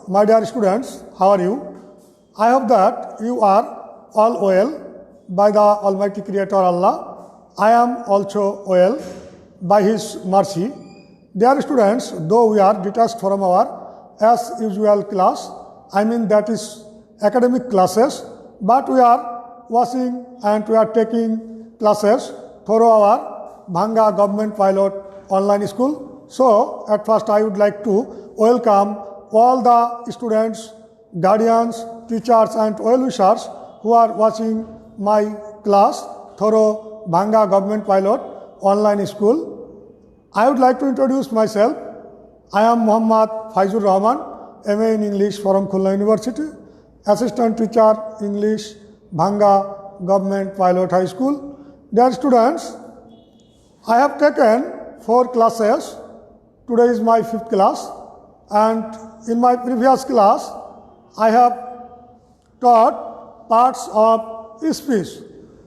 my dear students, how are you? I hope that you are all well by the Almighty Creator Allah. I am also well by His mercy. Dear students, though we are detached from our as usual class, I mean that is academic classes, but we are watching and we are taking classes through our Bhanga Government Pilot Online School. So, at first I would like to welcome all the students, guardians, teachers and well-wishers who are watching my class through Bhanga Government Pilot Online School. I would like to introduce myself. I am Muhammad Faizur Rahman, MA in English from Khulna University, Assistant Teacher English, Bhanga Government Pilot High School. Dear students, I have taken 4 classes. Today is my 5th class, and in my previous class, I have taught parts of speech.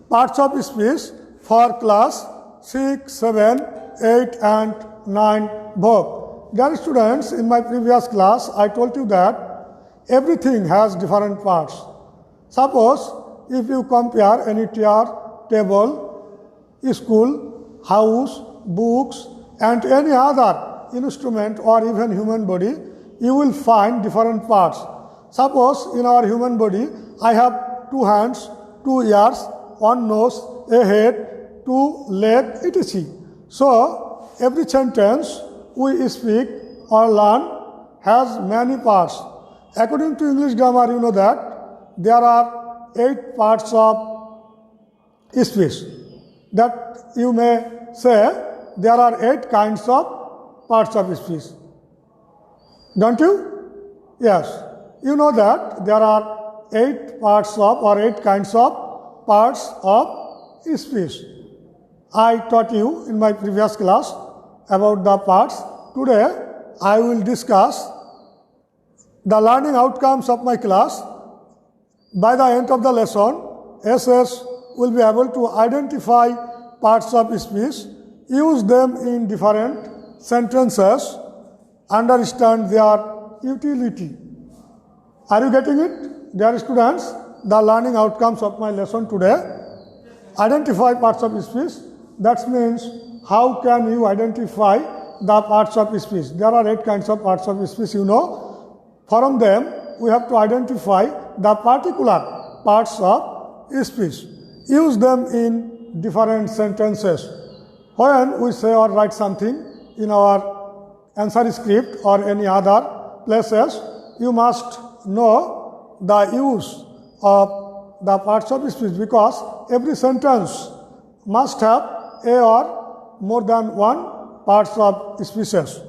Parts of speech for class 6, 7, 8 and 9 both. Dear students, in my previous class, I told you that everything has different parts. Suppose if you compare any chair, table, school, house, books and any other instrument or even human body, you will find different parts. Suppose in our human body, I have 2 hands, 2 ears, 1 nose, a head, 2 legs, etc. So, every sentence we speak or learn has many parts. According to English grammar, you know that there are 8 parts of speech. That you may say there are 8 kinds of parts of speech. Don't you? Yes. You know that there are 8 parts of or 8 kinds of parts of speech. I taught you in my previous class about the parts. Today I will discuss the learning outcomes of my class. By the end of the lesson, SS will be able to identify parts of speech, use them in different sentences, understand their utility. Are you getting it? Dear students, the learning outcomes of my lesson today. Identify parts of speech. That means how can you identify the parts of speech? There are 8 kinds of parts of speech, you know. From them, we have to identify the particular parts of speech. Use them in different sentences. When we say or write something in our answer script or any other places, you must know the use of the parts of speech, because every sentence must have a or more than 1 parts of speeches.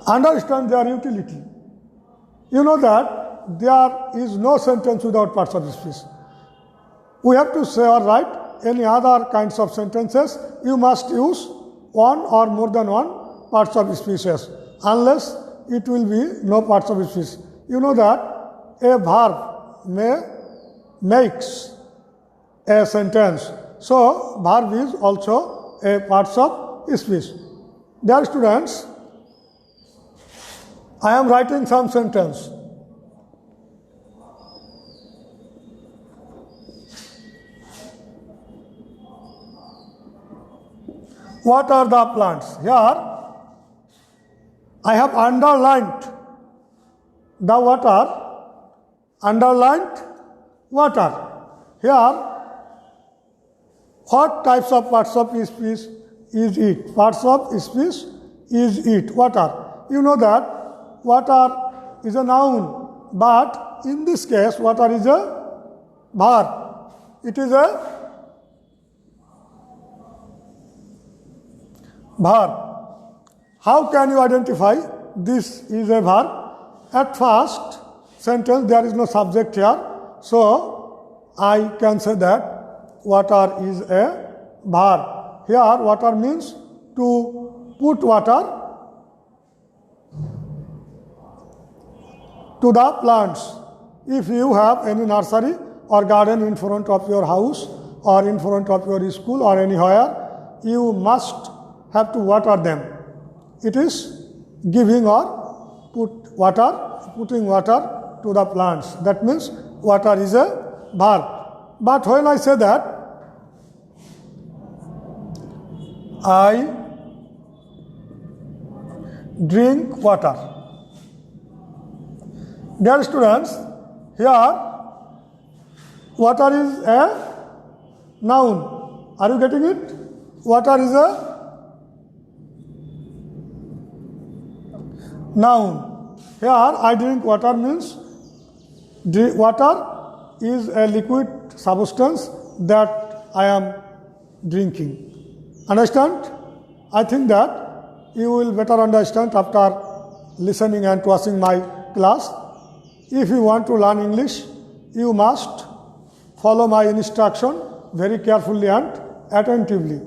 Understand their utility. You know that there is no sentence without parts of speech. We have to say or write any other kinds of sentences, you must use 1 or more than 1 parts of speeches, unless it will be no parts of speech. You know that a verb makes a sentence. So, verb is also a parts of speech. Dear students, I am writing some sentence. What are the plants? Here, I have underlined the water. Underlined water. Here, what types of parts of speech is it? Parts of speech is it. Water. You know that water is a noun, but in this case, water is a verb. It is a verb. How can you identify this is a verb? At first sentence there is no subject here, so I can say that water is a verb. Here water means to put water to the plants. If you have any nursery or garden in front of your house or in front of your school or anywhere, you must have to water them. It is giving or put water, putting water to the plants. That means water is a verb. But when I say that I drink water, dear students, here water is a noun. Are you getting it? Water is a noun. Here I drink water means water is a liquid substance that I am drinking. Understand? I think that you will better understand after listening and watching my class. If you want to learn English, you must follow my instruction very carefully and attentively.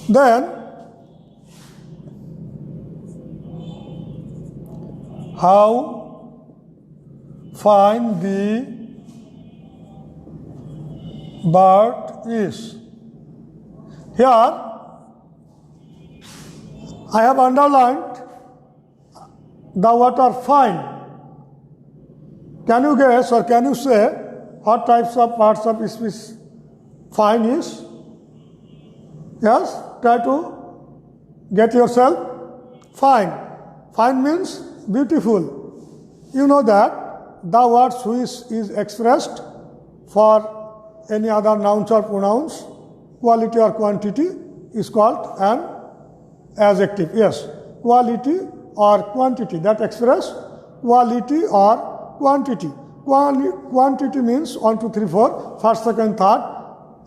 Then, how fine the bird is. Here, I have underlined the water fine. Can you guess or can you say what types of parts of speech fine is? Yes, try to get yourself. Fine. Fine means beautiful. You know that the word which is expressed for any other nouns or pronouns, quality or quantity, is called an adjective. Yes, quality or quantity that express quality or quantity. Quantity means 1, 2, 3, 4, first, second, third,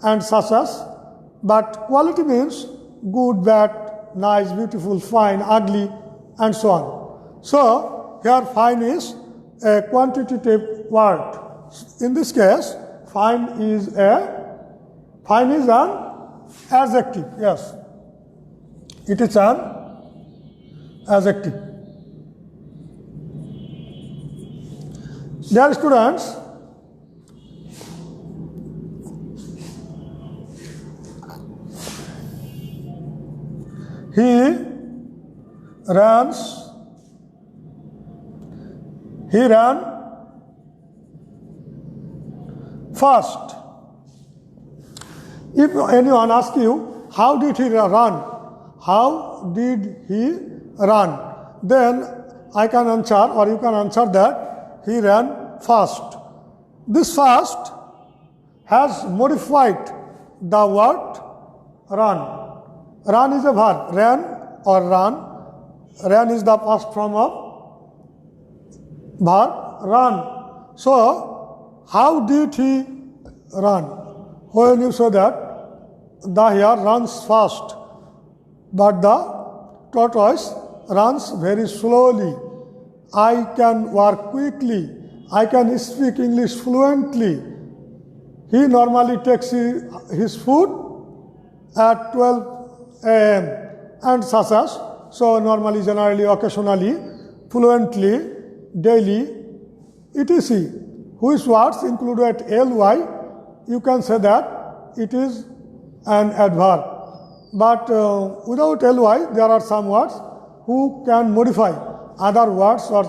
and such as. But quality means good, bad, nice, beautiful, fine, ugly, and so on. So here fine is a quantitative word. In this case, fine is an adjective. Yes, it is an adjective. Dear students, he ran fast. If anyone asks you, how did he run? How did he run? Then I can answer, or you can answer that he ran fast. This fast has modified the word run. Run is a verb. Ran or run. Ran is the past form of verb run. So, how did he run? When you say that the hare runs fast, but the tortoise runs very slowly. I can work quickly. I can speak English fluently. He normally takes his food at 12 a.m. and such as. So normally, generally, occasionally, fluently, daily, etc. Which words included ly, you can say that it is an adverb. But without ly, there are some words who can modify other words or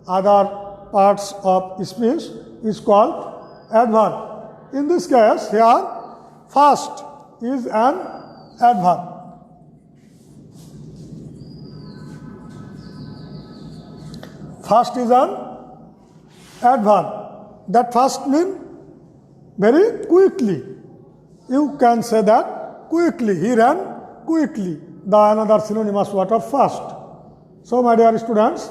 other parts of speech is called adverb. In this case, here, fast is an adverb. Fast is an adverb. That fast means very quickly. You can say that quickly. He ran quickly. The another synonymous word of fast. So, my dear students,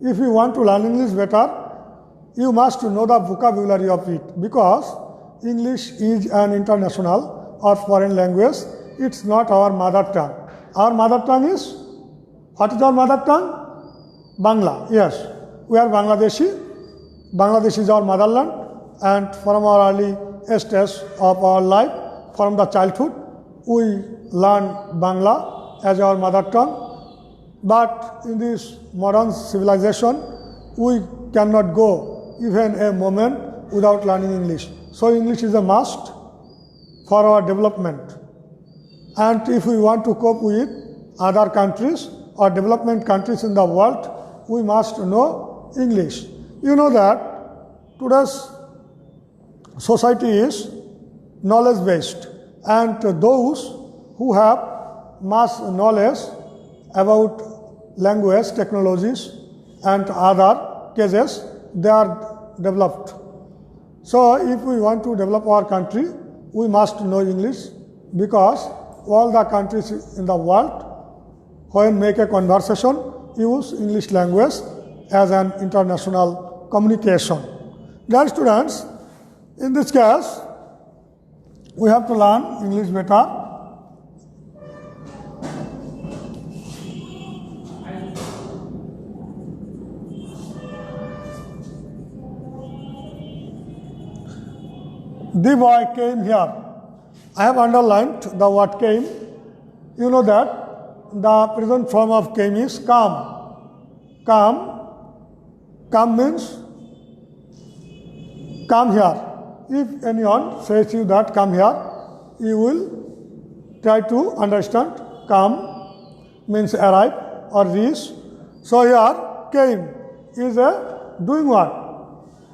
if you want to learn English better, you must know the vocabulary of it, because English is an international or foreign language. It's not our mother tongue. Our mother tongue is, what is our mother tongue? Bangla. Yes, we are Bangladeshi. Bangladesh is our motherland, and from our early stage of our life, from the childhood, we learn Bangla as our mother tongue. But in this modern civilization, we cannot go even a moment without learning English. So English is a must for our development. And if we want to cope with other countries or development countries in the world, we must know English. You know that today's society is knowledge based, and those who have much knowledge about language, technologies, and other cases, they are developed. So if we want to develop our country, we must know English, because all the countries in the world, when make a conversation, use English language as an international communication. Dear students, in this case, we have to learn English better. The boy came here. I have underlined the word came. You know that the present form of came is come. Come means come here. If anyone says you that come here, you will try to understand. Come means arrive or reach. So here came is a doing what?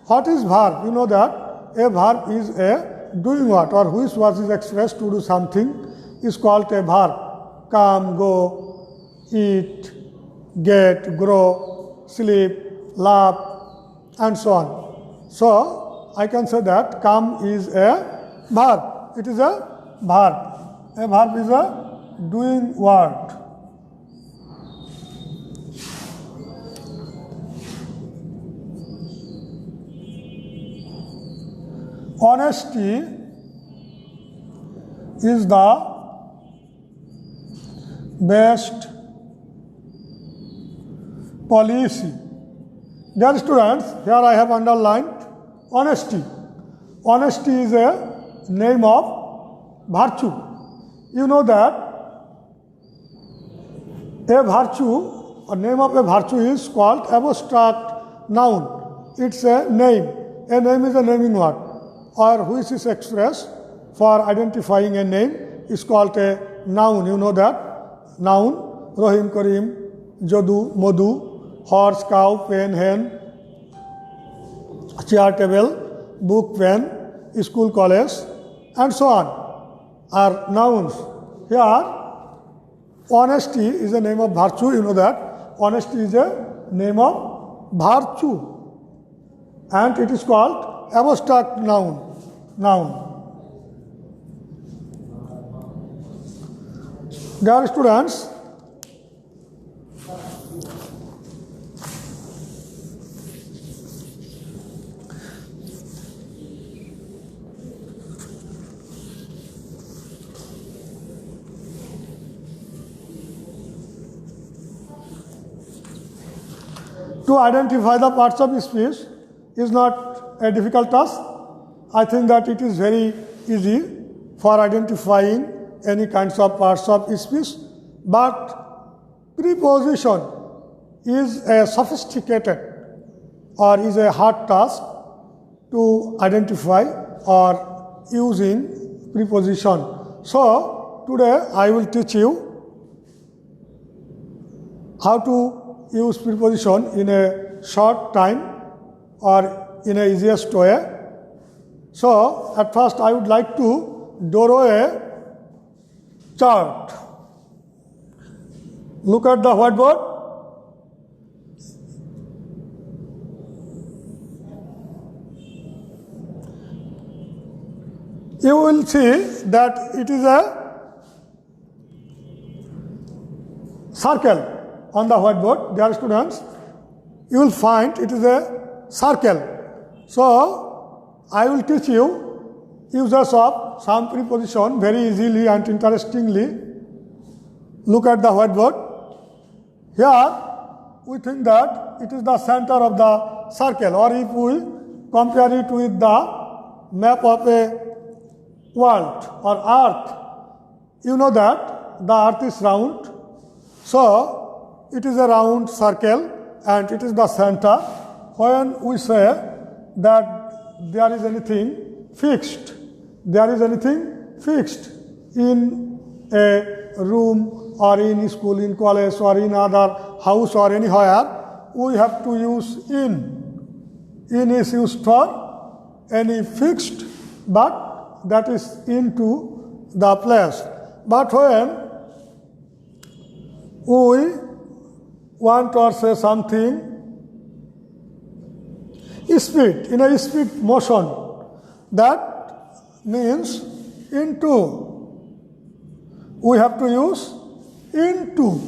What is verb? You know that a verb is a doing what, or which was is expressed to do something is called a verb. Come, go, eat, get, grow, sleep, laugh, and so on. So I can say that come is a verb. It is a verb. A verb is a doing word. Honesty is the best policy. Dear students, here I have underlined honesty. Honesty is a name of virtue. You know that a virtue, a name of a virtue is called abstract noun. It's a name. A name is a naming word, or which is expressed for identifying a name is called a noun. You know that noun, Rahim, Karim, Jadu, Madhu, horse, cow, pen, hen, chair, table, book, pen, school, college, and so on are nouns. Here, honesty is a name of virtue. You know that honesty is a name of virtue, and it is called abstract noun. Dear students, to identify the parts of speech is not a difficult task. I think that it is very easy for identifying any kinds of parts of speech, but preposition is a sophisticated or is a hard task to identify or using preposition. So today I will teach you how to use preposition in a short time or in a easiest way. So at first I would like to draw a chart. Look at the whiteboard. You will see that it is a circle on the whiteboard. Dear students, you will find it is a circle. So I will teach you uses of some preposition very easily and interestingly. Look at the whiteboard. Here we think that it is the center of the circle, or if we compare it with the map of a world or earth, you know that the earth is round. So it is a round circle and it is the center. When we say that there is anything fixed in a room or in school, in college or in other house or anywhere, we have to use in. In is used for any fixed, but that is into the place. But when we want to say something speed, in a speed motion, that means into. We have to use into.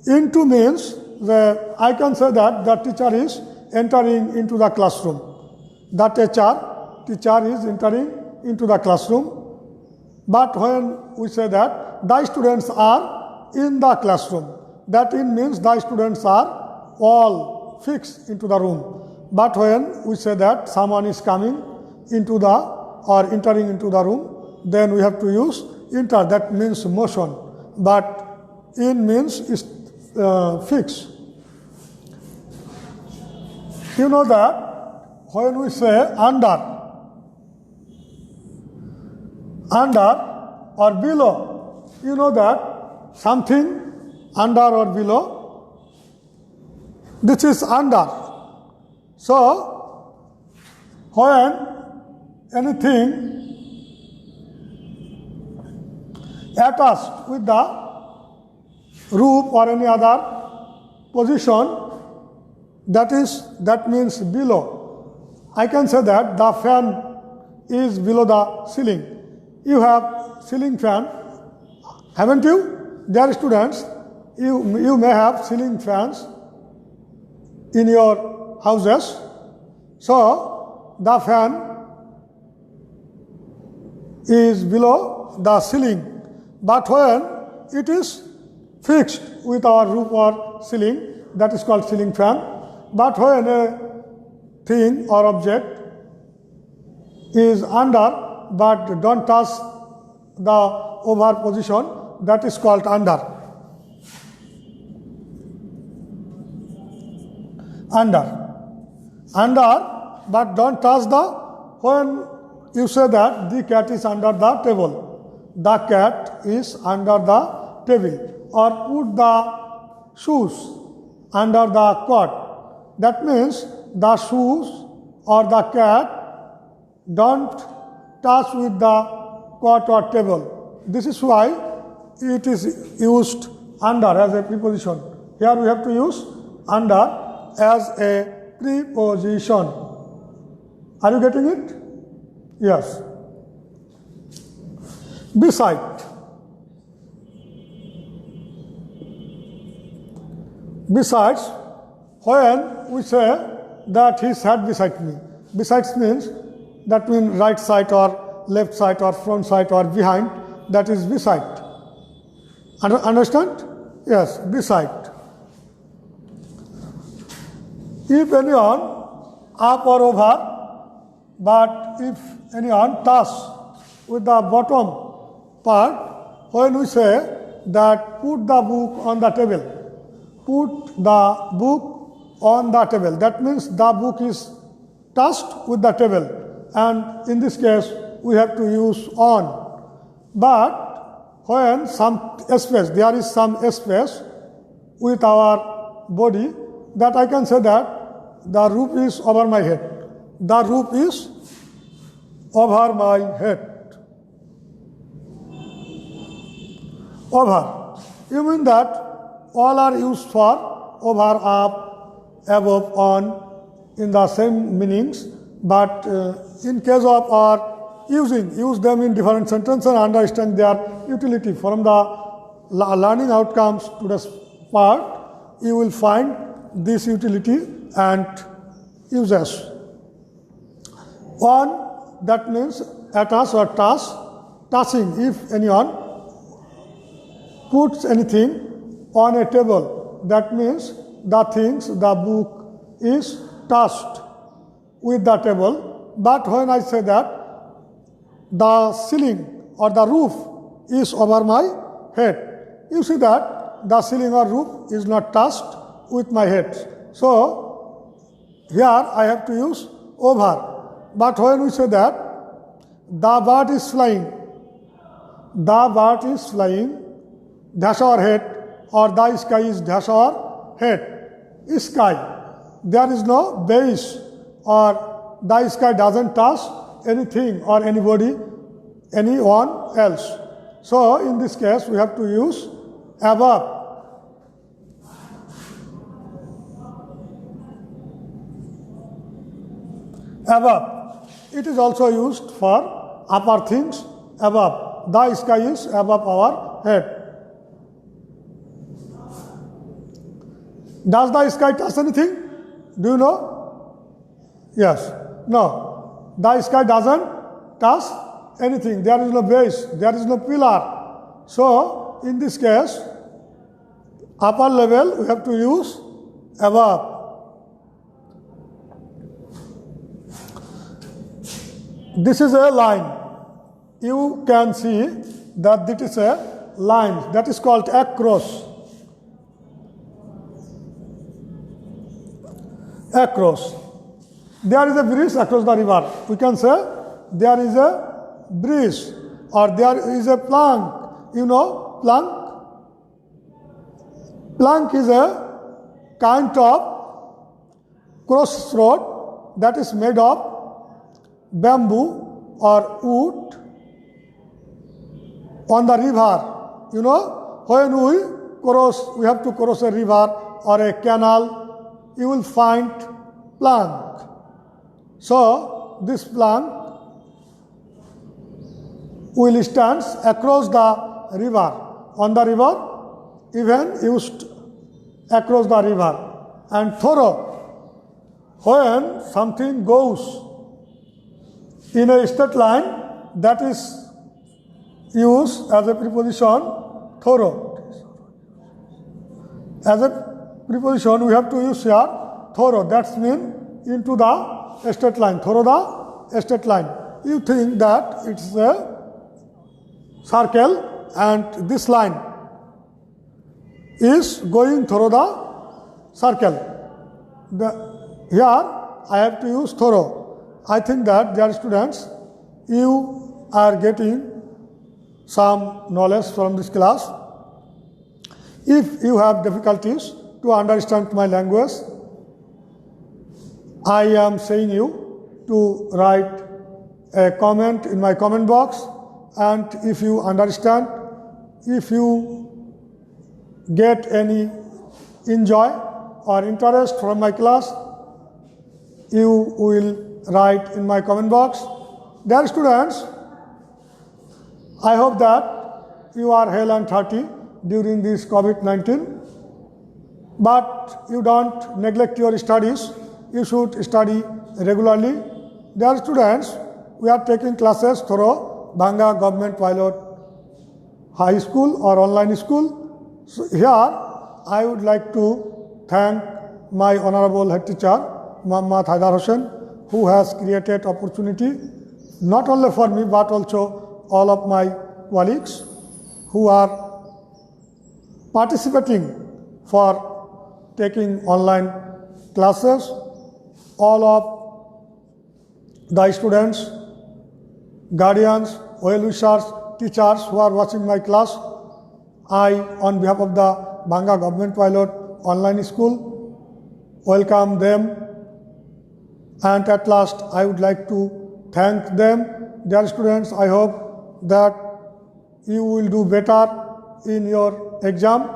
Into means that I can say that the teacher is entering into the classroom. The teacher is entering into the classroom. But when we say that the students are in the classroom, that in means the students are all fixed into the room. But when we say that someone is coming into the or entering into the room, then we have to use enter, that means motion. But in means is fixed. You know that when we say under or below, you know that something under or below, this is under. So, when anything attached with the roof or any other position, that means below. I can say that the fan is below the ceiling. You have ceiling fan, haven't you? Dear students, you may have ceiling fans in your houses. So, the fan is below the ceiling. But when it is fixed with our roof or ceiling, that is called ceiling fan. But when a thing or object is under but don't touch the over position, that is called under. Under, but don't touch the, when you say that the cat is under the table, the cat is under the table, or put the shoes under the cot. That means the shoes or the cat don't touch with the cot or table. This is why it is used under as a preposition. Here we have to use under as a preposition. Are you getting it? Yes. Beside. Besides, when we say that he sat beside me, besides means that means right side or left side or front side or behind, that is beside. Understand? Yes, beside. If anyone up or over, but if anyone touch with the bottom part, when we say that put the book on the table, put the book on the table, that means the book is touched with the table, and in this case we have to use on. But when some space, there is some space with our body, that I can say that the roof is over my head. The roof is over my head. Over. You mean that all are used for over, up, above, on in the same meanings, but in case of our use them in different sentences and understand their utility. From the learning outcomes to this part, you will find this utility and uses. On, that means attach or touching. If anyone puts anything on a table, that means the things, the book is touched with the table. But when I say that the ceiling or the roof is over my head, you see that the ceiling or roof is not touched with my head. So here I have to use over. But when we say that the bird is flying, dash our head, or the sky is dash our head. sky. There is no base, or the sky doesn't touch anything or anybody, anyone else. So in this case we have to use above. Above. It is also used for upper things. Above. The sky is above our head. Does the sky touch anything? Do you know? Yes. No. The sky doesn't touch anything. There is no base. There is no pillar. So, in this case, upper level we have to use above. This is a line. You can see that this is a line that is called across. Across. There is a bridge across the river. We can say there is a bridge, or there is a plank. You know plank? Plank is a kind of crossroad that is made of bamboo or wood on the river. You know, when we have to cross a river or a canal, you will find plank. So this plank will stand across the river. On the river, even used across the river. And thorough, when something goes in a straight line, that is used as a preposition thorough. As a preposition, we have to use here thorough. That means into the straight line. Thorough the straight line. You think that it's a circle and this line is going through the circle. Here I have to use thorough. I think that, dear students, you are getting some knowledge from this class. If you have difficulties to understand my language, I am saying you to write a comment in my comment box, and if you understand, if you get any enjoy or interest from my class, you will write in my comment box. Dear students, I hope that you are hale and hearty during this COVID-19, but you don't neglect your studies. You should study regularly. Dear students, we are taking classes through Banga Government Pilot High School or online school. So here I would like to thank my honorable head teacher, Muhammad Haidar Hussain, who has created opportunity not only for me but also all of my colleagues who are participating for taking online classes. All of the students, guardians, well-wishers, teachers who are watching my class, I, on behalf of the Banga Government Pilot Online School, welcome them. And at last, I would like to thank them. Dear students, I hope that you will do better in your exam.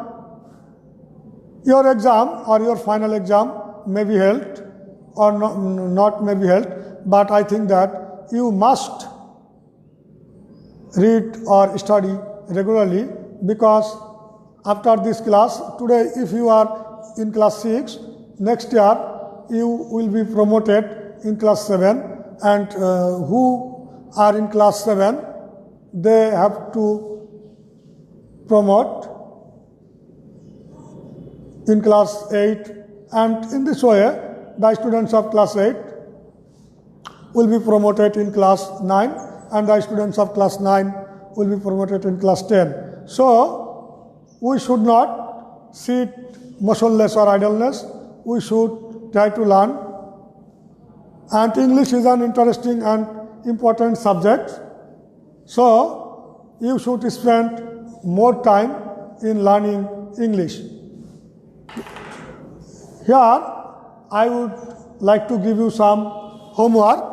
Your exam or your final exam may be held or not may be held, but I think that you must read or study regularly, because after this class, today if you are in class 6, next year you will be promoted in class 7, and who are in class 7, they have to promote in class 8, and in this way the students of class 8 will be promoted in class 9, and the students of class 9 will be promoted in class 10. So, we should not sit motionless or idleness. We should try to learn. And English is an interesting and important subject. So, you should spend more time in learning English. Here I would like to give you some homework.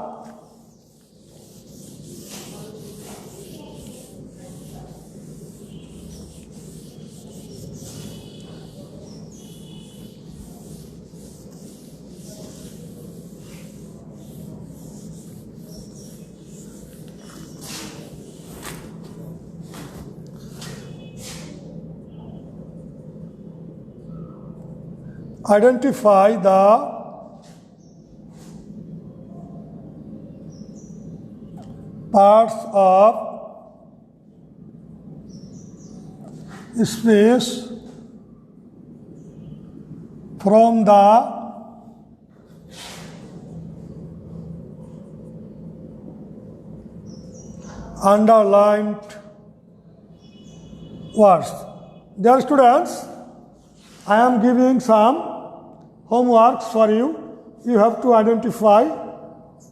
Identify the parts of space from the underlined words. Dear students, I am giving some homeworks for you. You have to identify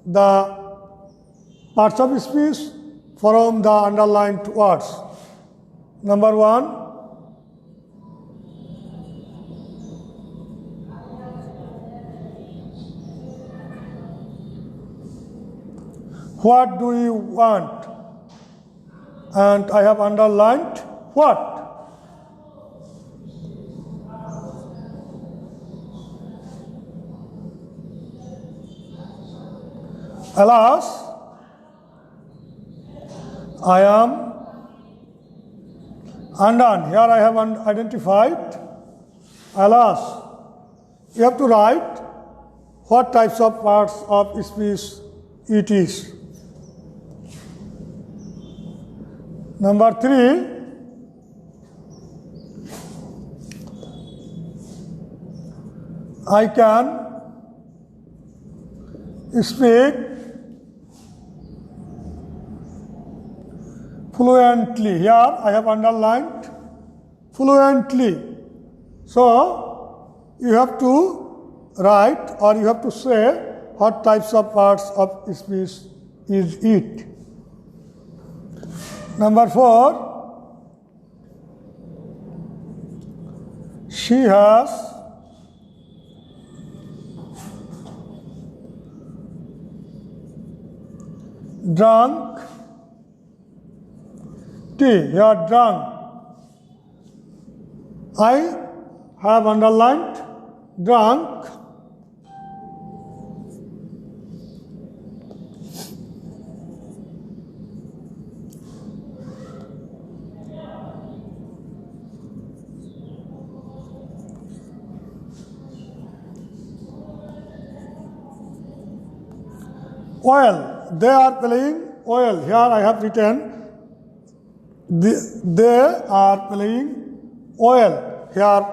the parts of speech from the underlined words. Number 1, what do you want? And I have underlined what? Alas, I am undone. Here I have identified alas. You have to write what types of parts of speech it is. Number 3, I can speak fluently. Here I have underlined fluently. So you have to write or you have to say what types of parts of speech is it. Number 4, she has drunk tea. You are drunk. I have underlined drunk. Well, they are playing well. Here I have written they are playing well. Here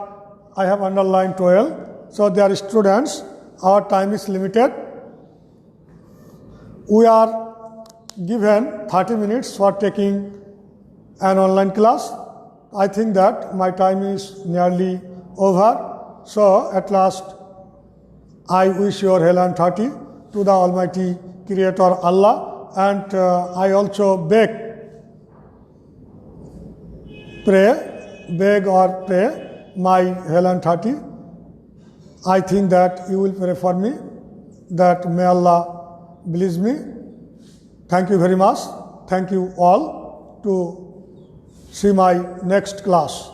I have underlined well. So they are students. Our time is limited. We are given 30 minutes for taking an online class. I think that my time is nearly over. So at last, I wish your health and hearty to the Almighty Creator Allah, and I also beg or pray my health and hearty. I think that you will pray for me, that may Allah bless me. Thank you very much. Thank you all to see my next class.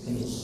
Finish.